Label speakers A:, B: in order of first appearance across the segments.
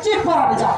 A: Chip पर जा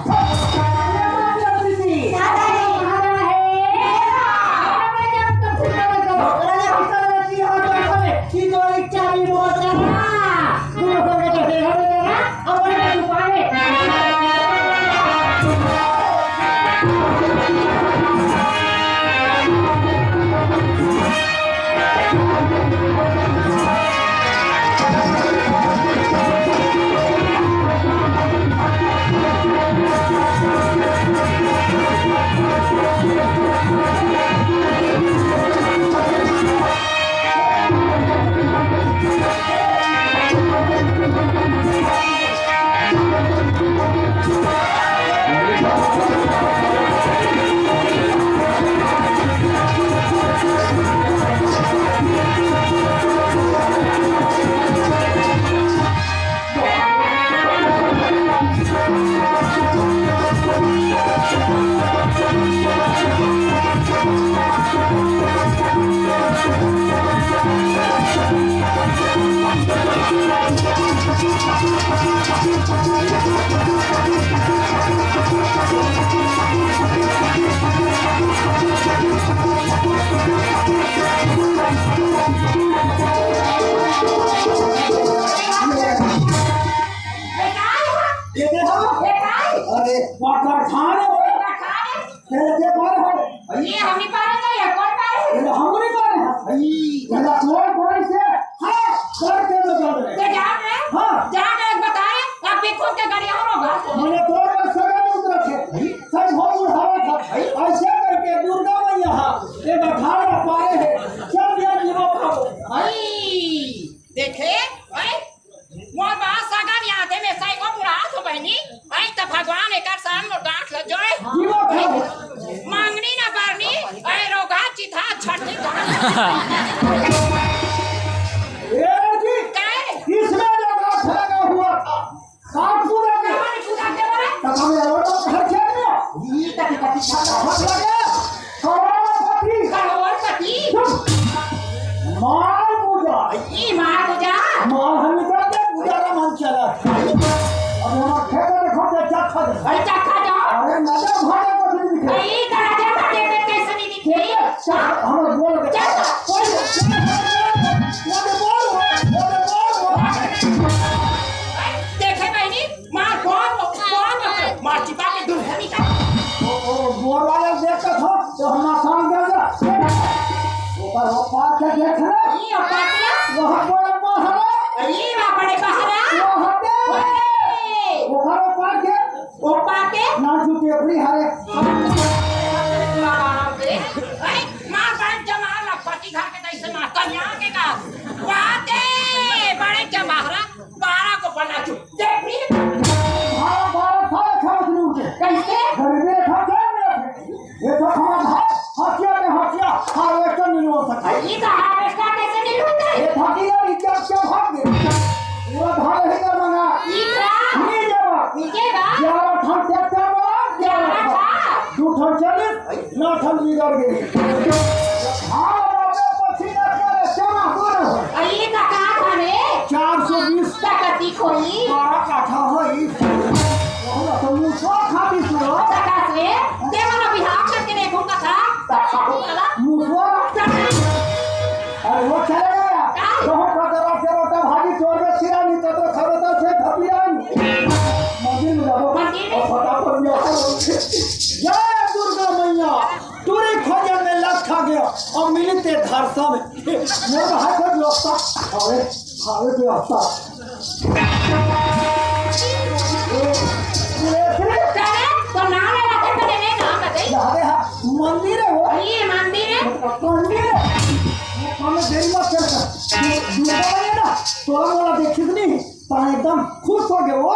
A: एकदम खुश हो गए वो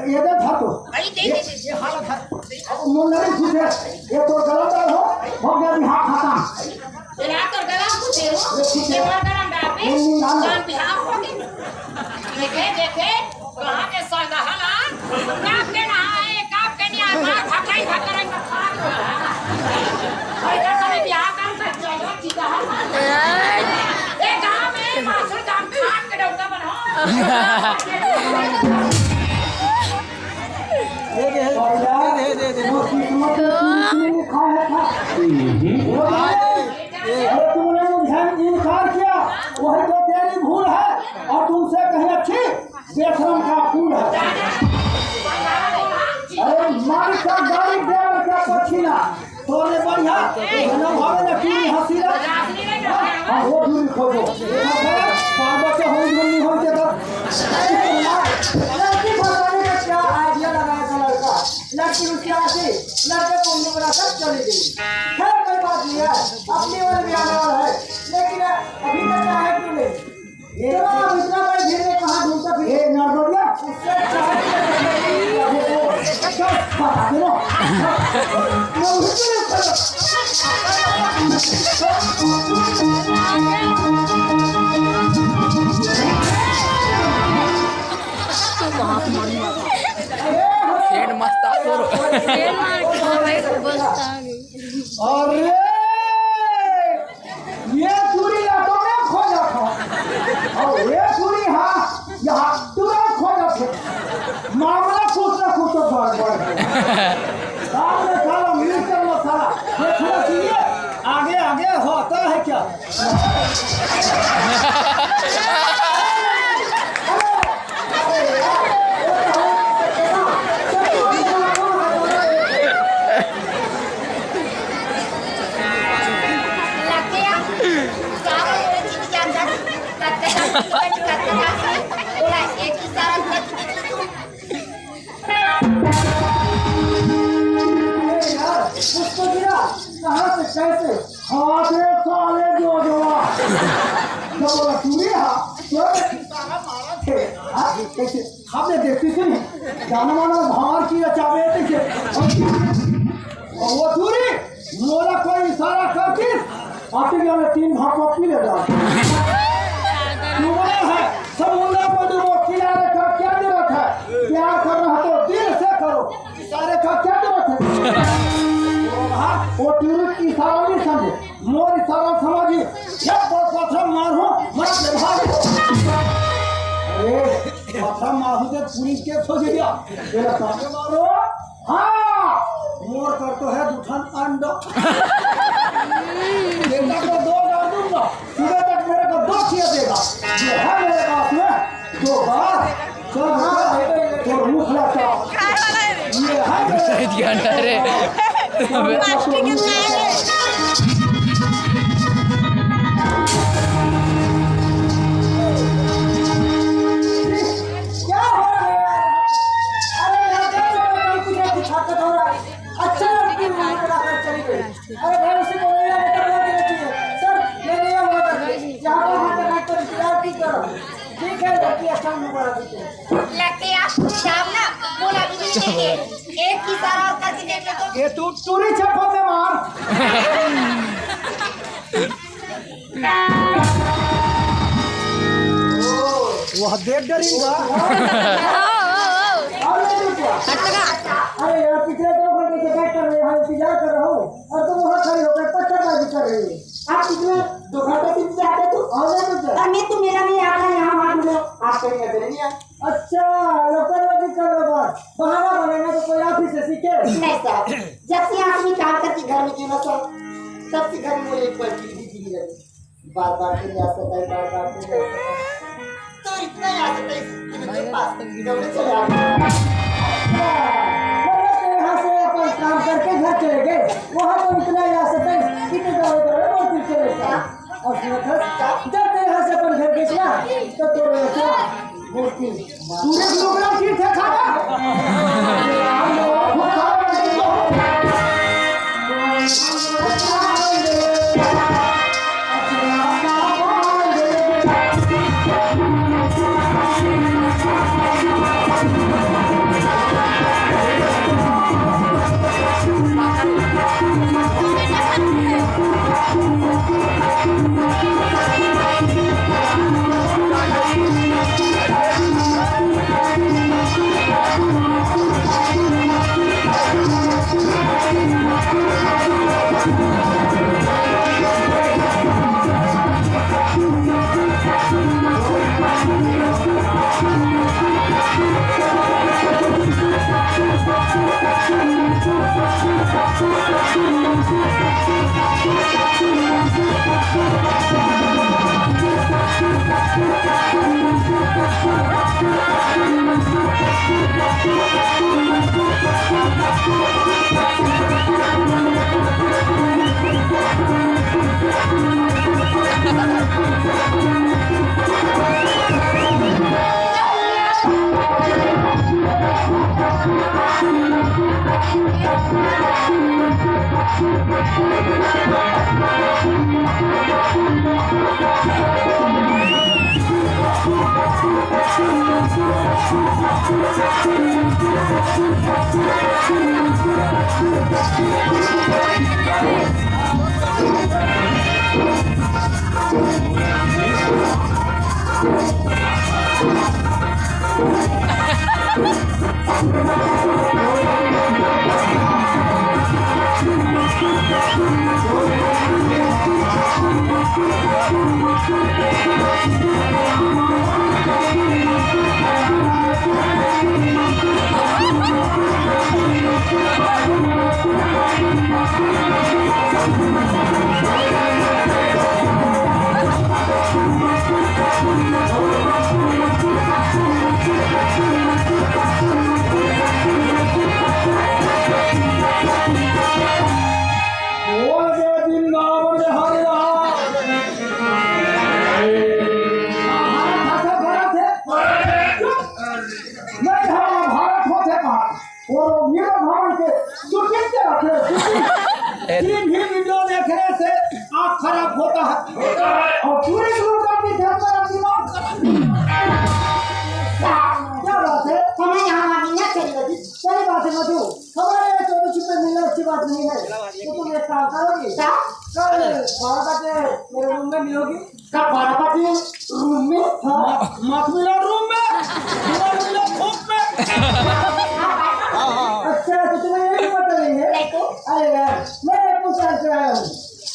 A: ये था तो ये हालत है मुंडरी खुश है ये तो गलत हो गया बिहार खत्म
B: तेरा तो गलत खुश है वो ये बार गलत डापे जान बिहार हो गए देखे कहां के सौदा हला काप के नहाए काप के नहीं आता फटाई फटाई ऐसा सब बिहार कर सकते हो ठीक है ए गांव में मासुर काम खान के डोंगा बनाओ
A: किस्मत में लिखा है था। अरे तुमने मुझे इनकार किया, वही तो तेरी भूल है, और तुमसे कहीं अच्छी बेशरम का फूल है। अरे मारी का गाड़ी देवर का पछिना तोने बढ़िया जनम भावे न की हंसी रे। हां वो भी खोजो बाबा के होई धनी हो के तो लड़की फसाने का क्या आइडिया लगाया था लड़का। लड़की उसके आगे लड़के को उम्र बना कर चली गई। खैर कोई बात नहीं है, अपने वाले भी आने वाला है, लेकिन अभी तक क्या है क्यों नहीं ये इतना बड़े भीड़ में कहां ढूंढता फिर ये नरगोरिया उससे बता दो अरे ये चूड़ी या तो मैं खोजा था, और ये चूड़ी हाँ यहाँ तुरंत खोजा थे। मामला कुछ न कुछ तो बढ़ सामने साला मिलकर वो साला देखना चाहिए आगे आगे होता है क्या। उसको गिरा कहाँ से कैसे हाथे साले जो बोला तुम्हें हाँ सारा मारा थे कैसे हमने देखती थी जाना माना भार की चावे थे और वो चूरी मोरा कोई इशारा करती आते गए 3 भागों पी ले जा है समुद्र पर जो किनारे का क्या जरूरत है। प्यार कर रहा तो दिल से करो, इशारे का क्या जरूरत है। वो ट्यूरिस्ट की इशारा नहीं समझे, मोर इशारा समझी। जब पत्थर मारो मत भाग। अरे पत्थर मारू तो पुलिस के सोच गया तेरा सामने मारो। हाँ मोर कर तो है दुठन अंडा बेटा को 2 डाल दूंगा, सुबह तक मेरे को 2 खिया देगा। ये है मेरे पास में 2 बार चल तो रुख लगा ये है मेरे प्लास्टिक के क्या हो रहा है। अरे यार कुछ दिखाता हो रहा है। अच्छा लड़की वहां पर आकर चली गई। अरे भाई उसे बोलना बेटा बोल देना चाहिए सर मैं नहीं हुआ था यहाँ पर हाथ लगा कर इंतजार की करो। ठीक है लड़की अच्छा मुबारक दीजिए।
B: लगते आप शाम ना बोला भी नहीं देंगे, एक की सारा और करके देख ले तो
A: ये तू चूरी छप्पा में मार। वह देख डरेगा। अरे यार पिछले 2 घंटे से बैठ कर रहे हैं इंतजार कर रहा हूँ और तुम वहाँ खड़ी होकर पत्थरबाजी कर रही है। आप कितने 2 घंटे से इंतजार करते हो और मैं तो मेरा नहीं आता यहाँ हाथ में आप कहीं नजर नहीं आए। अच्छा लोकलवादी कर लो बात बहाना बनेगा तो कोई आप ही से सीखे
C: नहीं साहब। जब से आदमी काम करके घर में क्यों ना सो तब से घर में वो एक पल की रहती बार बार के लिए आता है बार बार के लिए तो इतना याद आता है मेरे पास दौड़े चले आते
A: यहाँ से अपन काम करके घर चले गए वहाँ तो इतना याद आता है कितने दौड़े दौड़े और फिर चले गए और जब यहाँ से अपन घर गए ना तो तोड़े मूर्ति पूरे प्रोग्राम ठीक है खाना तीन ही वीडियो देखने से आँख खराब होता है और पूरे लोग अपनी ध्यान पर अपनी दिमाग क्या बात है
C: हमें यहाँ आगे ना चली गई
A: सही बात है मधु हमारे चोरी छुपे मिलना अच्छी बात नहीं है तो तुम एक काम करोगी कल 12 बजे मेरे रूम में मिलोगी
C: कब 12 बजे रूम में
A: हाँ मत मिलो रूम में मिलो धूप में अच्छा तो तुम्हें ये भी पता नहीं है
C: नहीं तो
A: अरे यार मैं रायपुर से आया हूँ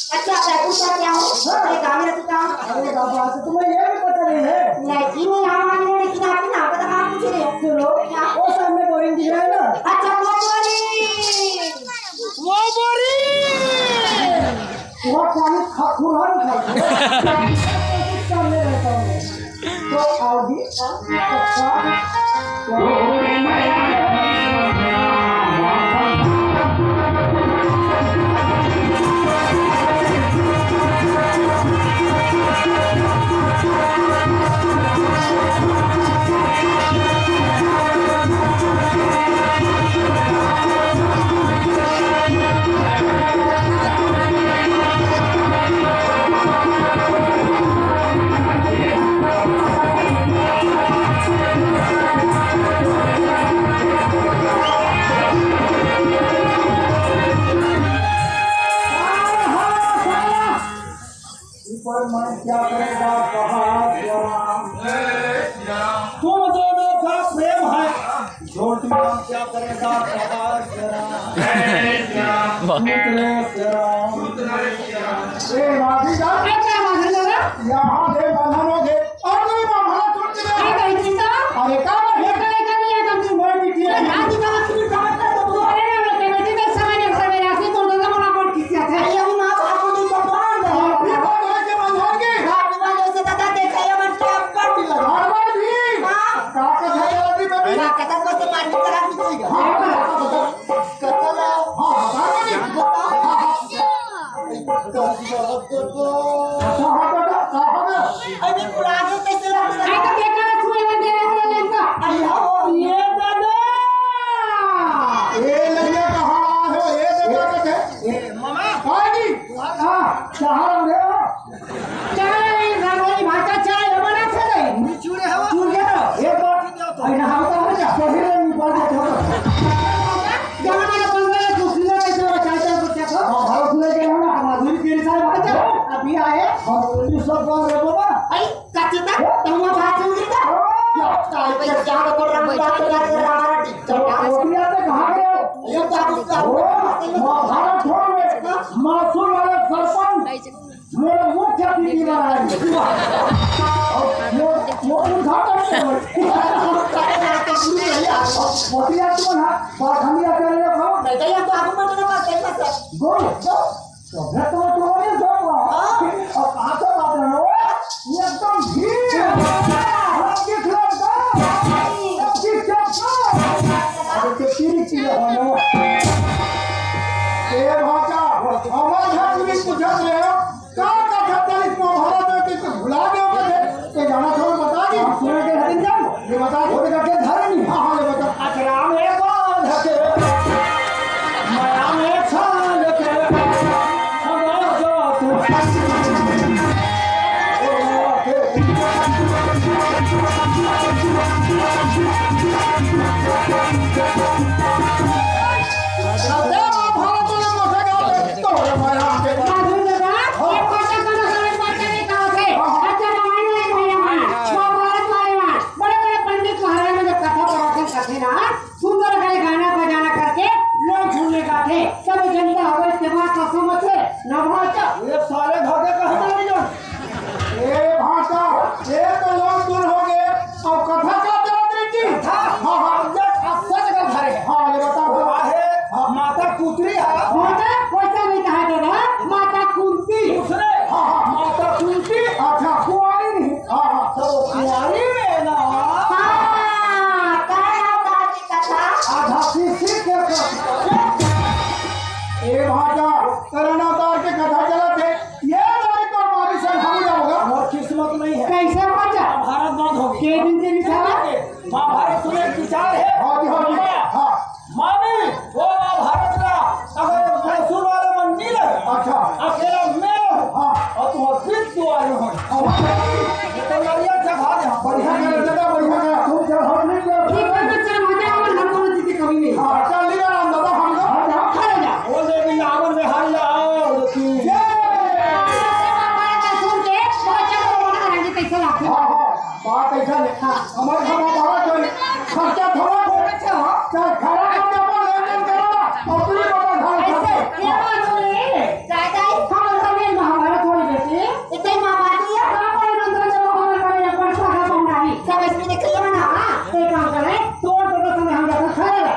C: अच्छा रायपुर से क्या हो अरे गाँव में रहता हूँ
A: अरे बाबा तो तुम्हें ये भी पता नहीं है
C: नहीं नहीं यहाँ आने में लेकिन आपने ना पता कहाँ पूछ रहे हो
A: सुनो वो सामने बोरिंग दिख रहा है ना
C: अच्छा
A: वो बोरी वो पानी खखुरहर खाई सामने रहता हूँ तो आओगी पर मन क्या करेगा तुम दोनों का प्रेम है जोड़ क्या करेगा यहाँ दे बंधन हो गए और कोई बाहर छूट गए अरे क्या अभी आए और सब बात है बाबा
C: आई काचिता तुम बात सुन लीजिए या ताई पे क्या कर रहा है बात कर रहा है
A: ओटिया से कहां गए
C: ये क्या
A: महाभारत छोड़ में मासूम वाले सरपंच मेरा मुख्य अतिथि बना है वो उद्घाटन ओटिया तुम बात हम या कर रहे हो
C: नहीं तो ये तो आगू में बात करना है
A: गो तो मैं तो तुम्हारे जोड़वा और कहां से बात कर रहे हो ये एकदम भीड़ आपके खिलाफ आपकी अरे तो तीन चीजें हो ये भाषा हमारे घर पुलिस पूछा रहे हो कहाँ का 47 महाभारत में किसको भुला गए थे ये जाना थोड़ा बता दी सुन के हरिन जाओ ये बता दो कि के धर नहीं हाँ हाँ ये बता अकराम है बाल हके माया में छाल के हमारा जात ये साले भागे कहाँ चले गए? ए भाषा, ये तो लोग दूर हो गए और कथा क्या चला रही थी? हाँ ये सच का घर है। हाँ ये बताओ है माता कुतरी है।
C: माता वैसा नहीं कहा गया, माता कुंती।
A: दूसरे हाँ माता कुंती। अच्छा कुंवारी नहीं। हाँ तो कुंवारी में ना आधा किसी के ए भाजा करणावतार के कथा चला थे। ये नहीं तो हमारी से हम जाओगा और किस्मत नहीं है।
C: कैसे बचा?
A: भारत बंद हो गई।
C: के दिन के विचार
A: महाभारत सुने विचार है। हाँ जी हाँ मामी वो महाभारत का अगर मैसूर वाले मन नहीं लगे। अच्छा अकेला मैं हाँ और तुम अद्वित दो आए हो। ये तो लड़िया से भाग यहाँ बढ़िया कर दादा बढ़िया कर तुम चल हम नहीं कर
C: ठीक है मैं चल मजा और हम को जीते कभी नहीं।
A: हाँ चल लिया राम दादा हम लोग
C: खड़े जा
A: वो ले भी आवन में हार जाओ तू
C: सुन के बच्चा को बना रंगी कैसे लाते?
A: हाँ बात ऐसा है। हमारे घर में बाबा चल खर्चा थोड़ा चल खड़ा करके अपन लेन करो और पूरी बाबा घर
C: ऐसे ये बात सुनिए दादा हम सब में महाभारत हो बेटे इतने महाभारत है कहां पर नंदन जब हम करे परसा का बनाई सब इसमें देखिए ना हां एक काम करे तोड़ के समय हम जाकर खड़े रहे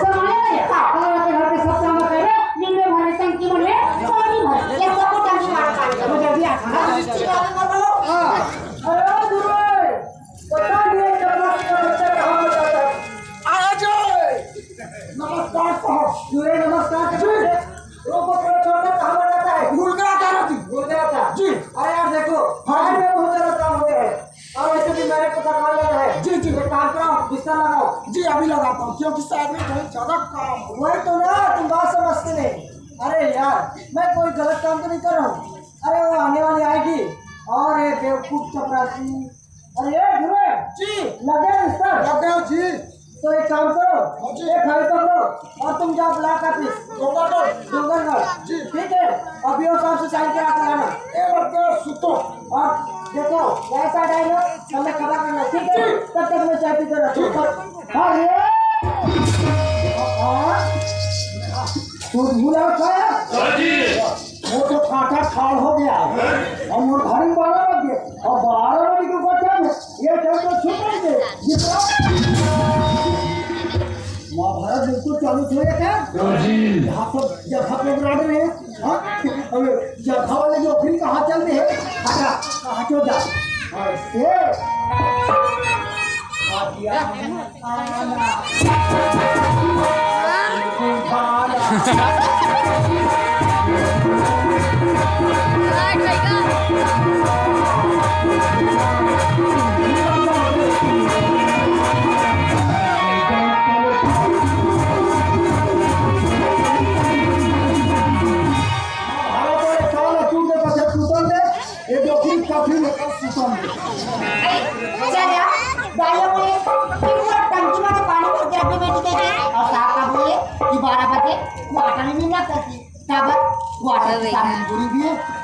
C: समय नहीं हां और अपने घर के सब काम करे निम्न भरे टंकी बने पानी भर ये सब को टंकी मार कर दो जल्दी आ हां अरे दूर पता नहीं करना कि बच्चा कहां पर जाता है।
A: आ जाओ नमस्कार साहब
C: सूर्य नमस्कार करते रोको थोड़ा छोड़ कहां पर जाता है?
A: गुलगरा तारती
C: गुजराता
A: जी।
C: अरे यार देखो हाथ में बहुत ज्यादा काम हो गया है और ऐसे भी मेरे को थकान लग रहा है।
A: जी जी
C: एक काम करो बिस्तर लगाओ।
A: जी अभी लगाता हूँ क्योंकि शायद में बहुत ज्यादा काम हो।
C: वही तो ना तुम बात समझते नहीं। अरे यार मैं कोई गलत काम तो नहीं कर रहा हूँ। अरे वो आने वाली आएगी और ये बेवकूफ चपरासी। अरे ये ध्रुवे
A: जी
C: लगे बिस्तर
A: लग गया जी।
C: तो एक काम करो
A: जी।
C: एक हरी पकड़ो और तुम जाओ ब्लॉक ऑफिस डोंगरगढ़
A: जी।
C: ठीक है अभी वो साहब से साइन करा कर लाना
A: ए बच्चे सुतो
C: और देखो ऐसा डायलॉग हमें खबर करना ठीक है तब तक मैं चाय पीते रहता हूँ। अरे तू भूला खाया वो तो कांटा खाड़ हो गया है और मोर घर में 12 बजे और 12 बजे के बच्चे ये चल तो छूट गए जितना महाभारत बिल्कुल चालू हो गया था जी। यहाँ पर जगह पे बना रहे हैं हाँ जगह वाले जो फिर कहाँ चल रहे हैं कहाँ क्यों जा ऐसे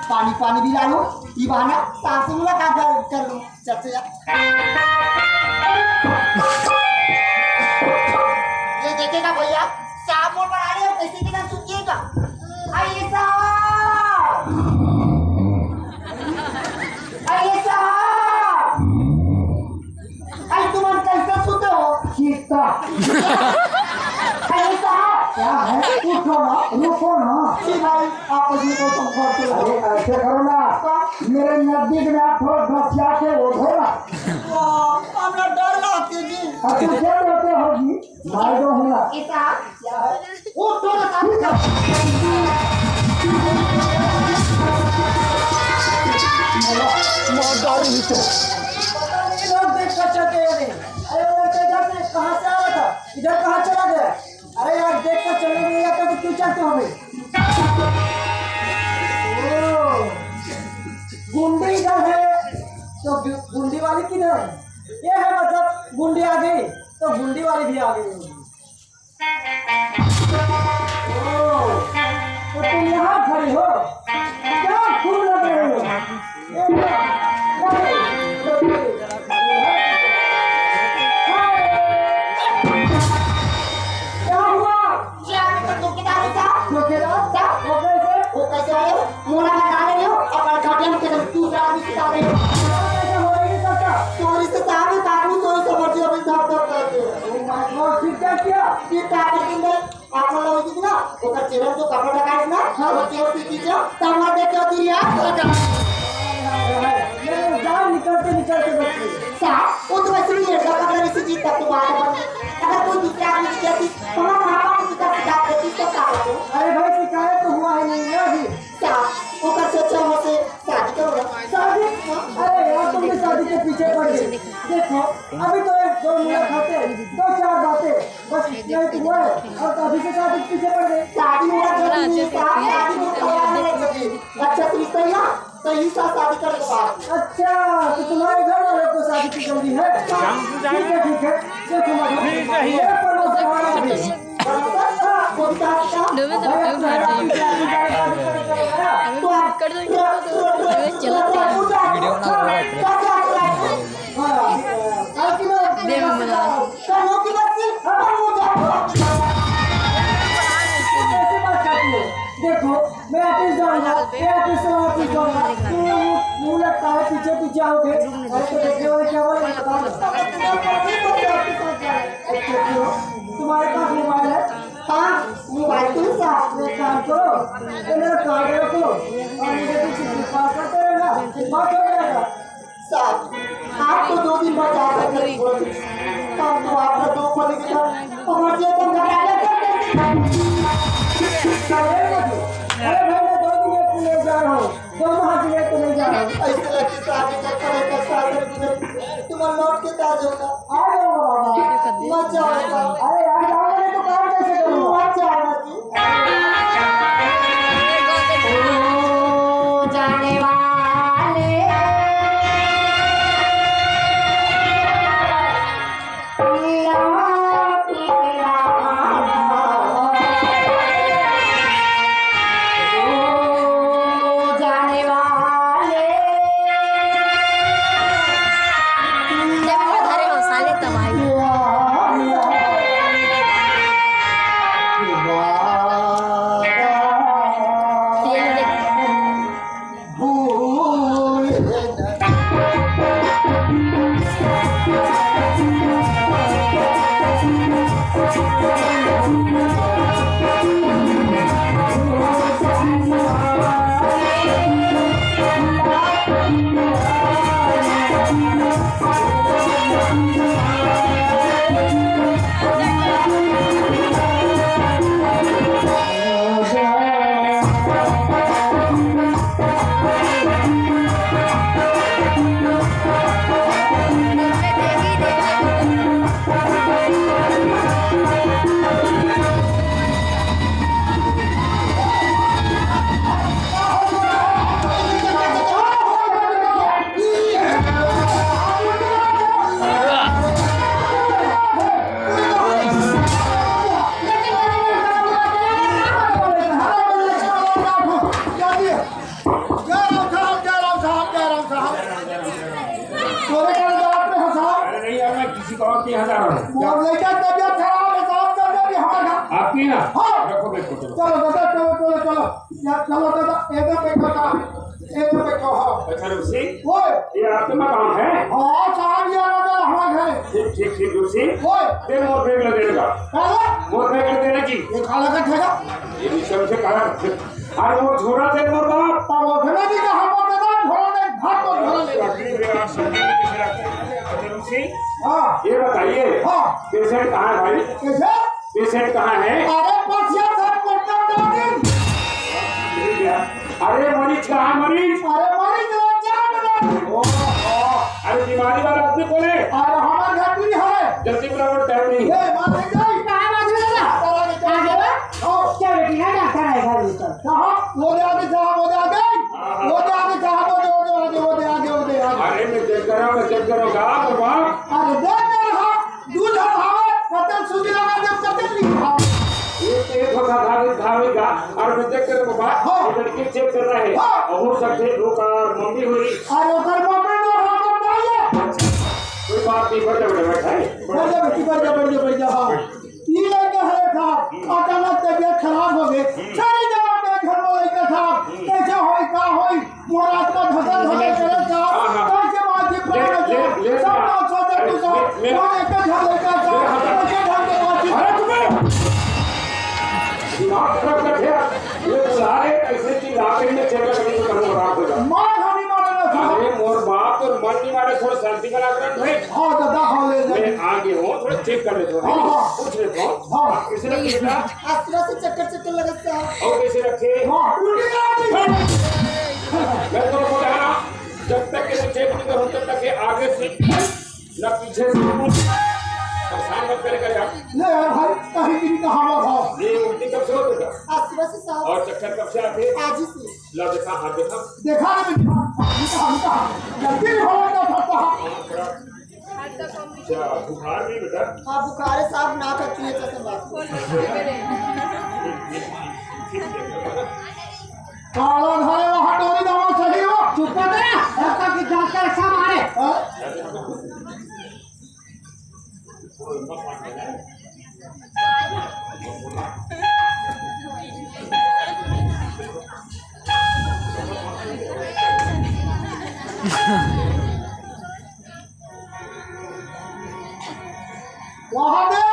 C: पानी पानी भी ला लो ये बहाना साफ से मुलाकात कर लो चलते जा। ये देखेगा भैया साहब मोड़ बना रहे हो कैसे के नाम सुनिएगा। आइए साहब आइए साहब आई तुम कैसे सुनते हो चीता आइए साहब क्या है उठो ना रुको ना जी भाई आप जी को तुम घर के अरे ऐसे करो ना मेरे नजदीक में आप थोड़ा घसिया के उठो ना हमरा डर लगती जी आप क्या डरते हो जी मार दो हमरा ऐसा क्या है उठो ना मौदार ही तो पता नहीं लोग देख कर चलते हैं अरे वो इधर से कहां से आ रहा था इधर कहां चला गया। अरे यार देख कर चलने में या तो क्यों चलते हो भाई गुंडी इधर है तो गुंडी वाली किधर है ये है मतलब गुंडी आ गई तो गुंडी वाली भी आ गई होगी। तो तुम यहाँ खड़ी हो क्या खूब लग रहे हो क्या हुआ क्या तो धोखेदार था वो कैसे मोना बता तेरा जो कपड़ा लगाए ना वो जोर से खींचो तब वहां देखो तेरी आंख
A: मेरे जान निकलते निकलते बच्चे
C: साहब वो तो वैसे ही लड़का पकड़ इसी चीज तक तो बात बन अगर कोई दूसरे आदमी की कहती हमारा मामा को कितना शिकायत करती तो क्या हो
A: अरे भाई शिकायत तो हुआ ही नहीं है अभी
C: साहब वो कर सोचा हमसे शादी करो
A: शादी अरे यार तुमने शादी के पीछे पड़ गए देखो अभी तो एक दो मुलाकातें दो चार बातें बस इतना ही हुआ है और अभी के शादी के पीछे पड़ गए
C: शादी हुआ शादी अच्छा रिश्ता या तो ये शादी कर दो
A: अच्छा तो तुम्हारे घर वाले को शादी की जल्दी है ठीक है देखो देखो मैं ऑफिस जाऊंगा ऑफिस से ऑफिस जाऊंगा मुंह लगता है पीछे पीछे आओगे अरे तो देखने वाले क्या बोले तुम्हारे पास मोबाइल है
C: हाँ मोबाइल तो साथ
A: एक काम करो ये मेरा कार्ड रखो और मुझे पीछे पास करते रहना बात हो जाएगा
C: साहब आप तो 2 दिन बाद आ सकते हैं तब तो आप दो को लेकर और ये तुम घटा लेते
A: अरे भाई मैं 2 दिन के लिए जा रहा हूँ 2 माह के लिए तो नहीं जा रहा हूँ
C: ऐसे लगती शादी का करे का साथ तुम लौट के ताज होगा
A: आ जाऊंगा बाबा
C: मत जाओ
A: अरे यार जाओगे नहीं तो काम कैसे करूँ
C: मत जाओ
B: जाने वाले जाने वाले जब मैं धरे हो साले तब आई
A: आपकी ना रखो बैठो चलो दादा चलो चलो चलो चलो दादा एकदम बैठो
D: अच्छा रुसी
A: ओए
D: ये आपके मकान है
A: हाँ साहब ये दादा हमारा घर
D: ठीक ठीक ठीक रुसी
A: ओए
D: दे मोर फेंक ले देने का
A: काला
D: मोर फेंक ले देने की
A: ये काला का ठेका
D: ये भी सबसे कहा अरे वो छोरा दे मोर बाप
A: पर वो फिर भी कहा बोल दादा घोड़ा ने घाट को घोड़ा ले
D: अगली बार आप समझे नहीं किसी अच्छा रुसी
A: हाँ
D: ये बताइए
A: हाँ
D: पेशेंट कहाँ है भाई
A: कैसे
D: पेशेंट कहाँ है
A: अरे पछिया सब कोटा डालिन
D: अरे मरीज कहाँ है मरीज
A: अरे मारी जो जान
D: अरे बीमारी वाला आदमी कौन है
A: अरे हमारा घर भी है
D: जल्दी बराबर टाइम नहीं
A: ए मार जाई कहां बात है दादा आगे बा ओ क्या बेटी है ना क्या है घर भीतर कहां वो दे आगे साहब वो दे आगे वो दे आगे साहब वो दे आगे
D: अरे मैं चेक कर रहा हूँ बाबा
A: अरे देख मेरा दूध हवा कतल सूजी लगा जब कतल लिखा
D: एक होता धावेगा और मैं चेक कर बाबा ये लड़की चेक कर रहा है और हो सकते लोग का मम्मी हुई
A: अरे उधर मम्मी तो हम बताइए
D: कोई बात नहीं बढ़ जा बैठा है
A: बढ़ जा हाँ ये लड़का है साहब अचानक तबीयत खराब हो गई सारी जगह पे घर वाले का साहब कैसे होई का होई मोरा का धसल करे साहब कैसे माजी प्राण सब बात सोचे तू साहब कौन एक घर लेकर साहब कैसे घर के बात
D: अरे तुम्हें दिमाग खराब कर दिया आखिर में चेक करके तो करूँ रात हो जाए
A: मार हमी मारना था
D: अरे मोर बाप और मन नहीं मारे थोड़ा शांति बना कर भाई
A: हाँ दादा हाँ ले जा
D: मैं आगे हूँ थोड़ा चेक कर लेता हूँ
A: हाँ।
D: पूछ लेता हूँ
A: हाँ।
D: कैसे रखे बेटा
C: आसरा से चक्कर चक्कर लगे साहब
D: और कैसे रखे
A: हाँ उल्टी करा दी
D: मैं तो बोल रहा हूँ जब तक के चेक नहीं करूँ तब तक के आगे से न पीछे से परेशान मत करेगा यार
A: ले यार भाई कहीं की कहाँ था
D: ये उल्टी कब से हो बेटा
C: आसरा से साहब
D: और चक्कर कब से आते
C: आज ही से
D: ला देखा हाथ देखा
A: देखा नहीं कहा जल्दी होगा था
D: अच्छा बुखार नहीं बेटा
C: हाँ बुखार है साहब नाक अच्छी है से बात
A: काला धारे वहाँ डोरी दवा सही हो चुप कर ऐसा की जांच कर सब मारे वहाँ दे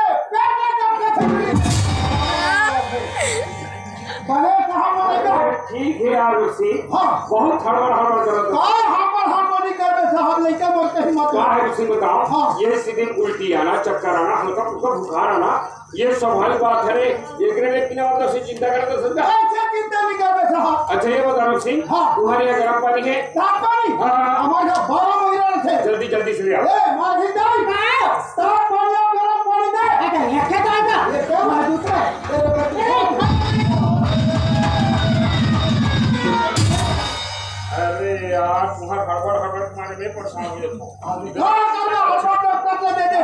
A: बने कहाँ मरेगा
D: ठीक है यार उसी
A: हाँ
D: बहुत हड़बड़ करत
A: कार हार्मोनी करते साहब लइका मोर कहीं मत
D: क्या है उसी बताओ
A: हाँ।
D: ये सीधे उल्टी आना चक्कर आना हल्का फुल्का बुखार आना ये स्वाभाविक बात है रे एक ने लेकिन मतलब से चिंता करते समझा
A: ऐसे चिंता नहीं करते साहब
D: अच्छा ये बता रहा सिंह
A: हाँ।
D: तुम्हारे यहाँ गर्म पानी है
A: साफ पानी
D: हाँ।
A: हमारे यहाँ 12 महीना थे
D: जल्दी जल्दी से ले आओ
A: ए माझी दाई साफ पानी और गरम पानी दे अच्छा ये क्या जाएगा ये क्या दूसरा
D: अरे यार तुम्हारा हड़बड़ तुम्हारे में परेशान हो जाता हूँ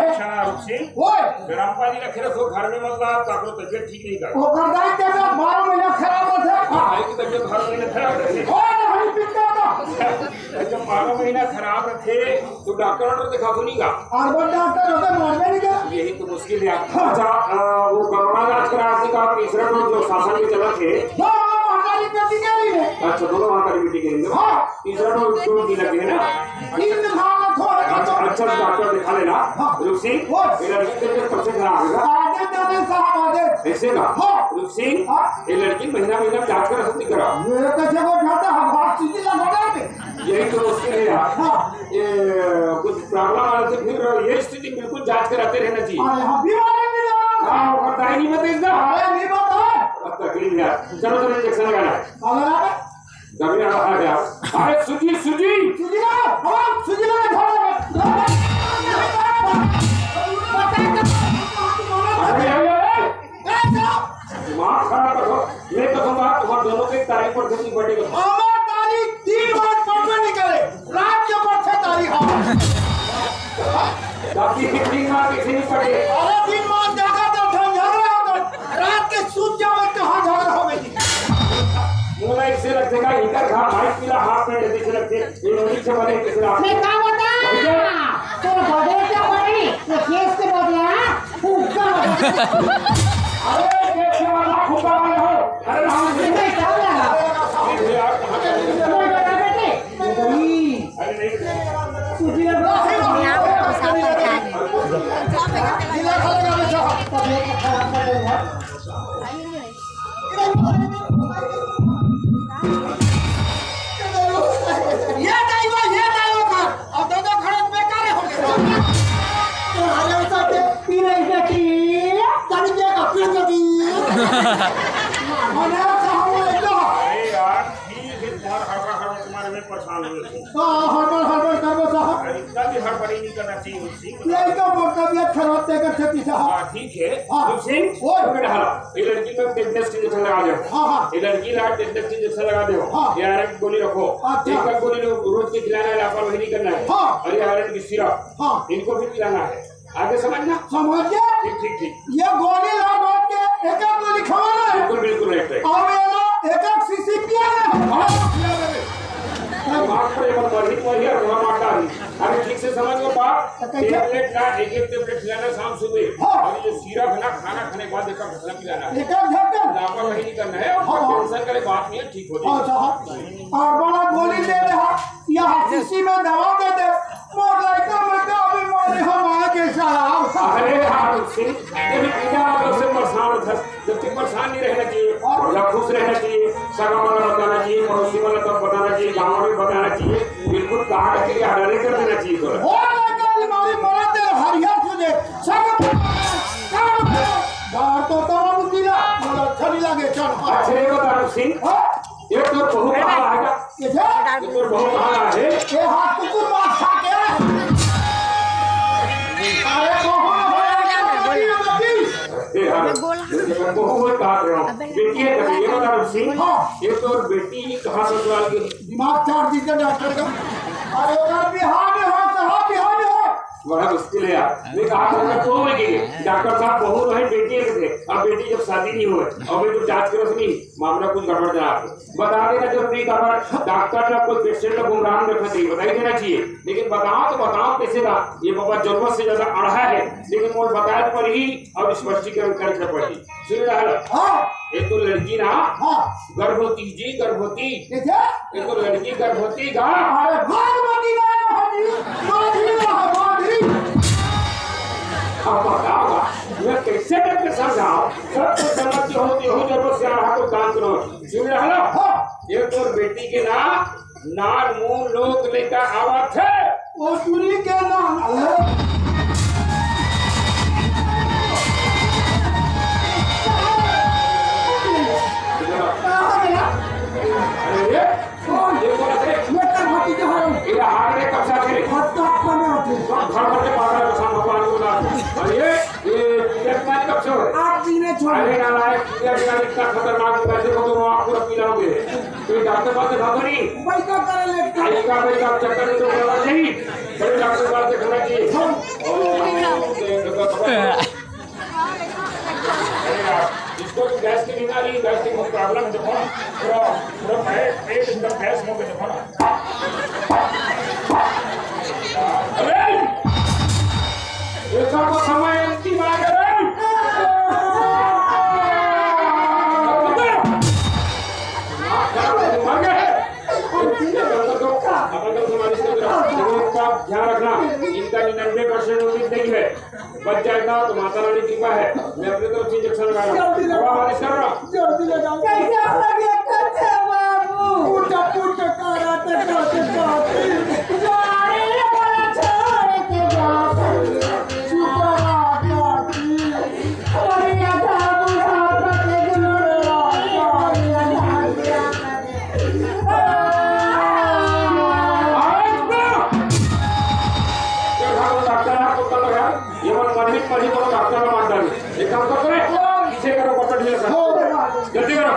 D: अच्छा रुचि गरम पानी रखे रखो घर में मतलब ताकि तबियत ठीक नहीं कर भाई की तबियत हर महीने खराब रहे जब 12 महीना खराब रखे तो डॉक्टर दिखा तो नहीं का यही तो मुश्किल है अच्छा वो कोरोना जांच कराने का तीसरा डोज जो शासन में चला थे अच्छा दोनों वहाँ का ड्यूटी करेंगे तीसरा डोज ड्यूटी लगे है ना अच्छा डॉक्टर दिखा लेना रुचि ये लड़की कब से खराब होगा ऐसे का रुचि ये लड़की महीना महीना जांच कर सकती करा यही तो मुश्किल है यार ये कुछ प्रॉब्लम आने से फिर ये स्थिति बिल्कुल जांच कराते रहना चाहिए हाँ पता ही नहीं बताइएगा तकलीफ यार चलो चलो इंजेक्शन लगाना कभी आ गया अरे सुजी सुजी अरे दिमाग खराब करो मैं कहूँगा तुम्हारे दोनों के तारीख पर कितनी बढ़ेगी बाकी कितनी मार किसी नहीं पड़े मुँह इससे रख देगा इधर खा भाई पीला हाथ में जल्दी से रखते ये नोनी से बने किसी रात अरे कैसे वाला खुदा वाले हो अरे राम जी अरे यार ठीक है तुम्हारे में परेशान हुए थे इतना भी हड़बड़ी नहीं करना चाहिए उससे ठीक है ये लड़की में टेटनस की इंजेक्शन लगा दो ये लड़की रात टेटनस की इंजेक्शन लगा दो ये आयरन की गोली रखो एक गोली रोज के खिलाना है लापरवाही नहीं करना है और ये आयरन की सिरप इनको भी पिलाना है आगे समझना
A: समझ गया
D: ठीक ठीक ठीक
A: ये गोली लगा के एक गोली खवाना है
D: बिल्कुल बिल्कुल राइट
A: और एक सीसी पिया है
D: मार पर एक मर्जी वही है वहां मारता है अरे ठीक से समझ लो बात टेबलेट ना एक टेबलेट खिलाना शाम सुबह और ये सिरप है ना खाना खाने के बाद एक घंटा पिलाना है
A: एक घंटे
D: लापरवाही नहीं करना है और टेंशन करे बात नहीं है ठीक हो जाएगा
A: और बड़ा गोली दे रहा या सीसी में दवा दे दे मोर लड़का बेटा अभी मोरे हम आगे साहब
D: अरे यार उससे ये बिना मतलब से परेशान था जब तक परेशान नहीं रहना चाहिए और खुश रहना चाहिए सगा वाला बताना चाहिए, पड़ोसी वाला तब बताना चाहिए, गाँव में बताना चाहिए, बिल्कुल कहा रखे कि आर्डर कर देना चाहिए थोड़ा।
A: हो लेकिन बीमारी मरा दे हरियर तुझे सब बाहर तो तमाम दिला मोला अच्छा नहीं लगे चल
D: अच्छा ये बता सिंह, ये तो बहुत कहा है
A: कैसे
D: ये तो बहुत कहा है
A: ये हाथ कुकुर मार खा के अरे कौन
D: ये बहुत कहा रहा हूँ बेटी है ये बता सिंह, ये तो बेटी कहाँ ससुराल की
A: दिमाग चार दीजिए डॉक्टर का अरे उधर बिहार में हो बिहार में हो
D: बड़ा मुश्किल है यार। मैं कहा था तो लगे डॉक्टर साहब बहू रहे बेटी के थे, अब बेटी जब शादी नहीं हुए और मैं तो जांच करो सुनी मामला कुछ गड़बड़ जा बता देना जरूरी खबर। डॉक्टर ने कोई पेशेंट को गुमराह रखना चाहिए, बता ही देना चाहिए, लेकिन बताओ तो बताओ कैसे था ये बाबा जरूरत से ज्यादा अढ़ा है, लेकिन वो बताए पर ही अब स्पष्टीकरण करके पड़ी। सुन रहा है ये तो लड़की ना गर्भवती जी गर्भवती, ये तो लड़की गर्भवती का अब बताओ मैं कैसे करके समझाओ, सब कुछ समझते हो जरूर से आ तो काम करो। सुन रहा हो ये तो बेटी के नाक मुंह लोक लेकर आवा थे
A: वो चूरी के नाम
D: अरे ये बोला थे
A: बेटा भाती के हाल
D: ये हाथ में कब्जा करे
A: हत्ता खाने होते
D: घर भर के पागल का सामान भगवान को ला। अरे ये कितना कब से हो
A: आप जीने छोड़
D: अरे ना लायक ये इतना खतरनाक पैसे को तो आप पूरा पिलाओगे तो डॉक्टर पास दिखा दो नहीं
A: भाई का करे लेके
D: आई का भाई का चक्कर नहीं तो गलत नहीं बड़े डॉक्टर पास दिखाना चाहिए। इसको तो गैस की बीमारी गैस की प्रॉब्लम देखो ना पूरा पेट एकदम गैस हो गया देखो ना। अरे ये सब समय अंतिम आ गया ध्यान रखना इनका 99% उम्मीद नहीं है, बच जाएगा तो माता रानी की कृपा है। मैं अपनी तरफ से इंजेक्शन लगा रहा हूँ, दवा मालिश कर रहा हूँ।
A: जल्दी लगाओ कैसे हो गया कच्चे बाबू पुट कराते जा रे वाला छोड़ के जा
D: पर ही तो डॉक्टर का मान डाली एक काम करो पीछे करो पकड़ लिया जल्दी करो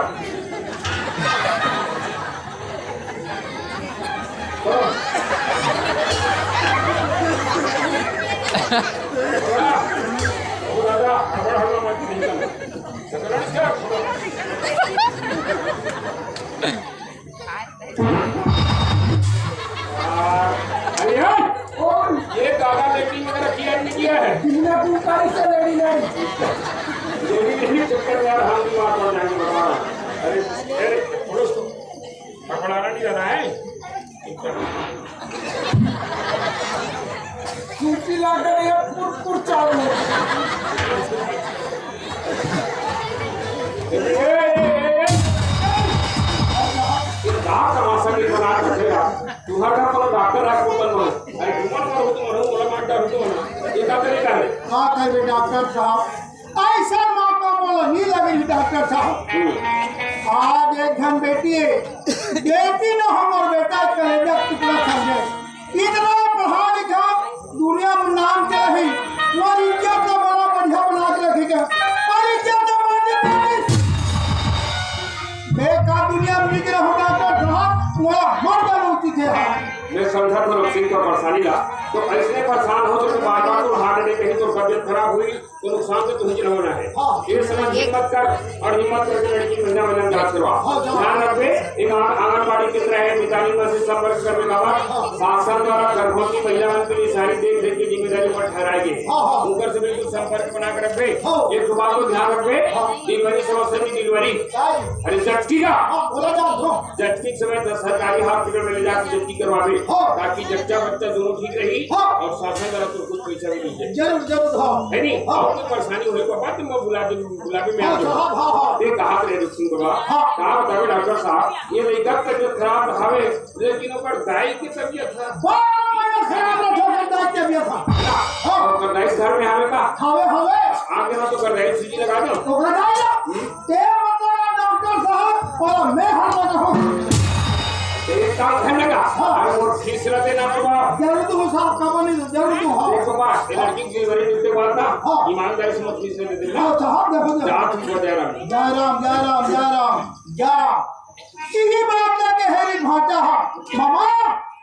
D: ये दादा बेटी वगैरह किया नहीं किया है लेडी चक्कर में यार हम भी बात कर जाएंगे बता। अरे पुरुष पकड़ाना नहीं रहना है
A: सूची लाकर ये पुर चालू
D: तुम्हारा कोनो डॉक्टर है को बनवा अरे घुमन कर होतो म्हणून मला मांडा होतो म्हणून एका तरीका है
A: का करे डॉक्टर साहब ऐसा मौका बोलो नहीं लगे डॉक्टर साहब आज एक घन बेटी है बेटी न हमार बेटा कलेजा टुकड़ा समझे इतना पढ़ा लिखा दुनिया में नाम चाहे और इज्जत का बड़ा बढ़िया बना के रखेगा और इज्जत बेकार दुनिया में निकला हो डॉक्टर साहब मोला मर जाऊंगी थे
D: मैं समझा तो रक्षित का परेशानी ला तो ऐसे परेशान हो तो बार बार तो हार्ट अटैक कहीं तो तबियत खराब हुई तो नुकसान तो तुझे न होना है। ये समझ हिम्मत कर और हिम्मत करके लड़की महीना जांच करवा ध्यान रखे एक आंगनबाड़ी केंद्र है मिताली में से संपर्क करने का बाद शासन द्वारा गर्भवती महिला के लिए सारी देख रेख की जिम्मेदारी पर ठहराएंगे उनकर से बिल्कुल संपर्क बना कर रखे। एक बात को ध्यान रखे डिलीवरी समस्या की डिलीवरी अरे जटकी का जटकी समय सरकारी हॉस्पिटल में ले जाकर जटकी करवावे ताकि जच्चा बच्चा दोनों ठीक रही और शासन द्वारा तो कुछ पैसा भी नहीं है
A: जरूर
D: है नहीं। तो परेशानी होने को बाद मैं बुलावे में आ
A: हाँ साहब हाँ हाँ
D: ये कहा रहे सिंह बाबा कहा बतावे डॉक्टर साहब ये लड़का तबियत खराब हवे लेकिन ओकर दाई की तबियत है
A: बड़ा खराब रखो कर दाई तबियत था
D: और दाई घर में आवे का
A: हवे हवे
D: आगे ना तो कर दाई सूजी लगा दो
A: तो लगाया ते मतलब डॉक्टर साहब और मैं हाथ लगा हूं
D: एक साल खंड का अरे वो फीस ला देना बाबा
A: जरूर तो साहब का बनी जरूर तो हां
D: देखो बात इलाकी डिलीवरी देते बाद ना ईमानदारी से मत फीस दे देना
A: हाँ साहब देखो
D: जा तुम को दे रहा
A: जय राम जय राम जय राम जा इसी बात का हेरी भाटा है मामा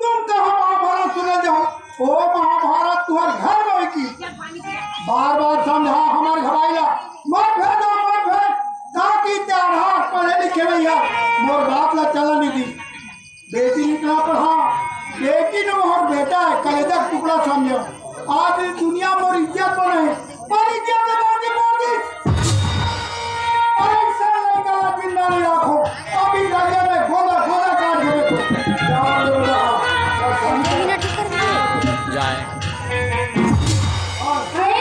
A: तुम कहाँ महाभारत सुने जाओ ओ महाभारत तुम्हारे घर में की बार बार समझा हमारे घर आइला मत भेज का की त्यार पढ़े लिखे भैया मोर बाप ला चला नहीं दी बेटी निकला पढ़ा बेटी ने और बेटा है कलेजा टुकड़ा समझो आज इस दुनिया में इज्जत बने पर इज्जत मोदी ऐसा लड़का जिंदा नहीं रखो अभी लगे में गोला गोला काट देवे जाओ
E: अरे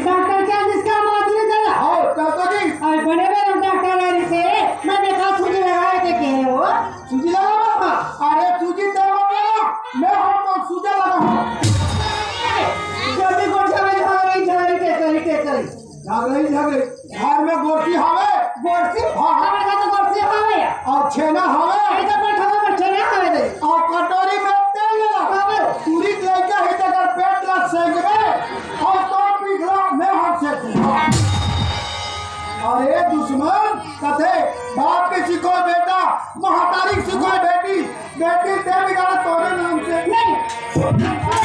E: डॉक्टर क्या जिसका माधुरी दला
A: आओ चाचा जी
E: अरे बड़े बड़े डॉक्टर वाले से मैं देखा सूजी लगाए थे कह रहे हो
A: सूजी लगा अरे सूजी दे ना मैं हम तो सूजी लगा हूं
E: जल्दी गोठा में झगड़ी
A: झगड़ी घर में गोटी हवे
E: गोरसी हमारे का तो गोरसी हवे
A: और छेना हवे
E: आई तो बैठा में चले हवे दे
A: और कटोरी में तेल लगा पूरी लेके ही तक पेट ला सेक में और तो पिघला मैं हाथ से अरे दुश्मन कथे बाप के सिखो बेटा महातारी सिखो बेटी बेटी दे बिगाड़ा तोरे नाम से
E: नहीं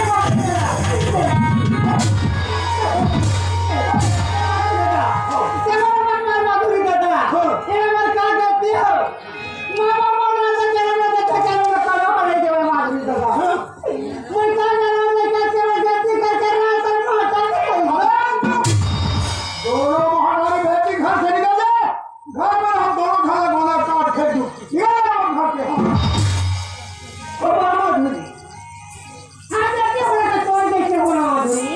E: माधुरी दला ये मर का कहती हो मामा बोला था चलो मैं देखा चलो मैं करो अरे देवा माधुरी दला मैं का जाना मैं क्या चलो जल्दी कर रहा था माता
A: दोनों महारानी बेटी घर से निकल जाए घर में हम दोनों खाना खाना काट खेल दूं ये हम घर के हम
E: ओ माधुरी हां जल्दी हो रहा कौन कैसे हो रहा माधुरी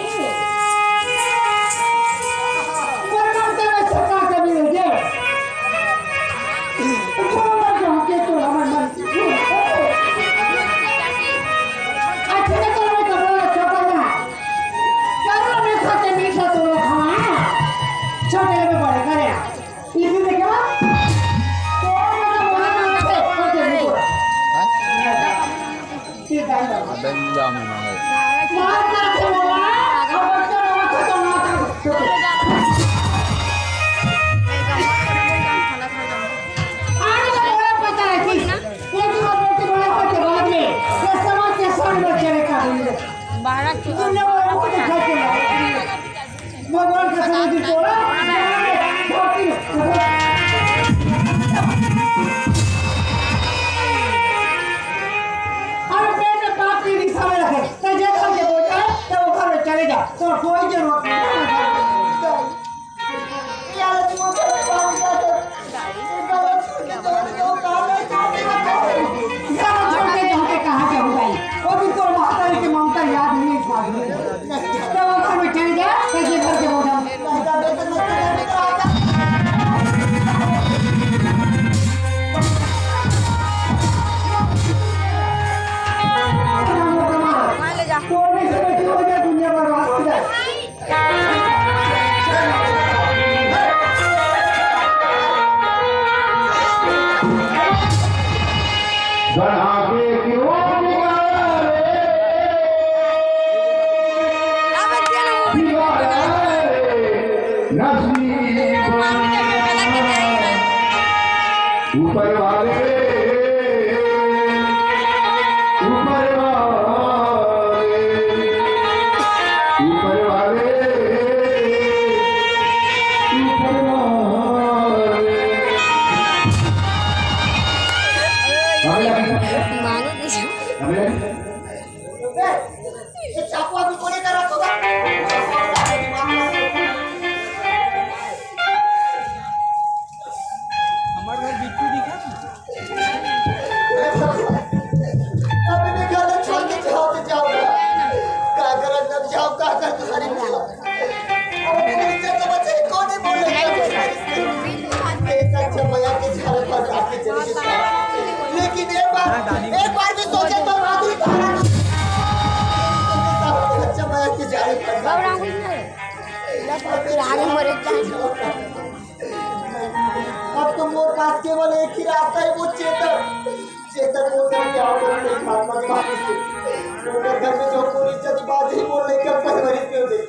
E: मरना तेरे सका कभी हो जाए कौन जो के तो हमारे मन अच्छा तो मैं कपड़ा छोटा ना करो मैं खाते मीठा तो खाना छोटे में बड़े करे इसी में क्या कौन मतलब बोला ना से छोटे में ठीक है मार ना से बोला अब तो ना खत्म ना कर आज का बड़ा पता है कि एक बार बेटी बड़ा होते बाद में ये समाज के सामने चले का तुमने वो को देखा के भगवान का समझ तोड़ा अरे पेट में पाप की दिशा में रखे तो जैसा के बोलता है तो वो घर में चले जा तो कोई जरूरत नहीं
C: यार तुम मुझे काम कर
E: कहाँ के हो गई वो भी तो महातारी की ममता याद नहीं इस बात में तो वो घर में चले जा तो ये घर के बोझा कोई से बैठी हो जाए दुनिया बर्बाद हो जाए
A: बढ़ा के क्यों ऊपर वाले ऊपर वाले ऊपर वाले ऊपर वाले
C: ये चाकू अभी कोने का रखोगा
F: हमारे घर बिट्टू दिखा
B: मरे जाए
C: अब तो मोर पास केवल एक ही रास्ता है, वो चेतन वो सब क्या करते महात्मा की बात से। वो घर में जो पूरी इज्जत बात ही बोल लेकर परवरिश में दे